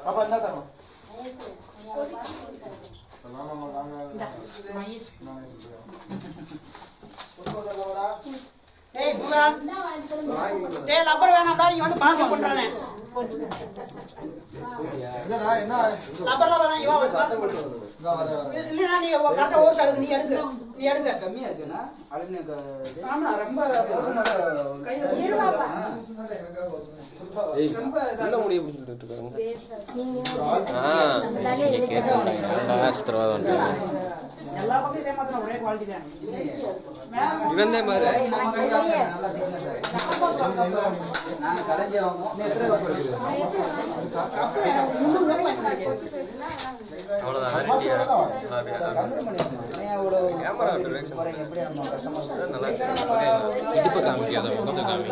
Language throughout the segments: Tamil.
apa anda tahu? Hey, bukan. Hey, lapar வேணாம் டா, நீ வந்து பாஸ் பண்றானே. என்னடா என்ன? lapar வேணாம், இவன் வந்து பாஸ் பண்றான். இல்ல நீ கரெக்ட்டா ஓர்ஸ் அழுகு, நீ எடுங்க. நீ எடுங்க. கம்மியா இருக்குனா அழுகுன ஆமா ரொம்ப கையில இருவாப்பா ரொம்ப நல்ல முடிய பிடிச்சிட்டு இருக்காங்க. நீங்க கேட்டா ஆஸ்திரவாதம் எல்லா பக்கமும் சேமாத்தான் ஒரே குவாலிட்டி தான். இவந்தே மாதிரி நம்ம கடையில நல்லா திக்னஸ் நான் கடைஞ்சே வாங்குவோம். அவ்வளவுதான் கேமரா எப்படி நம்ம கஸ்டமர்ஸ் நல்லா இடுப்பு காமிக்காத உட்காந்து காமி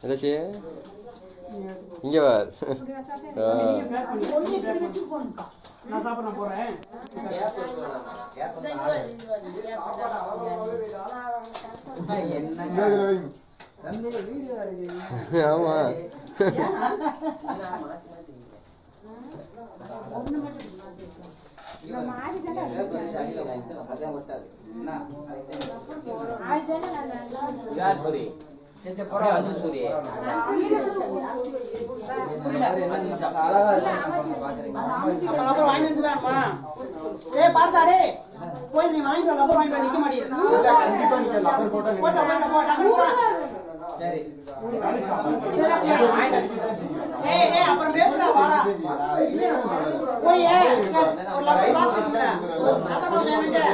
எதாச்சு இங்க வார் நான் சாப்பிட போறேன். ஆமா அது சூரிய அப்புறம் வாங்கி வந்துதான்மா. ஏய் பார்த்தாடே போய் நீ வாங்கிட்டு வா, அப்புறம் வாங்கிட்டு நிக்க மாட்டீங்க. கண்டிப்பா நீங்க லப்பர் போட்டா போட்டா சரி ஏய் அப்புறம் பேசுடா வாடா. போய் ஒரு லப்பர் பாக்ஸ் இருக்குடா. லப்பர் பாக்ஸ் வேணும்டா.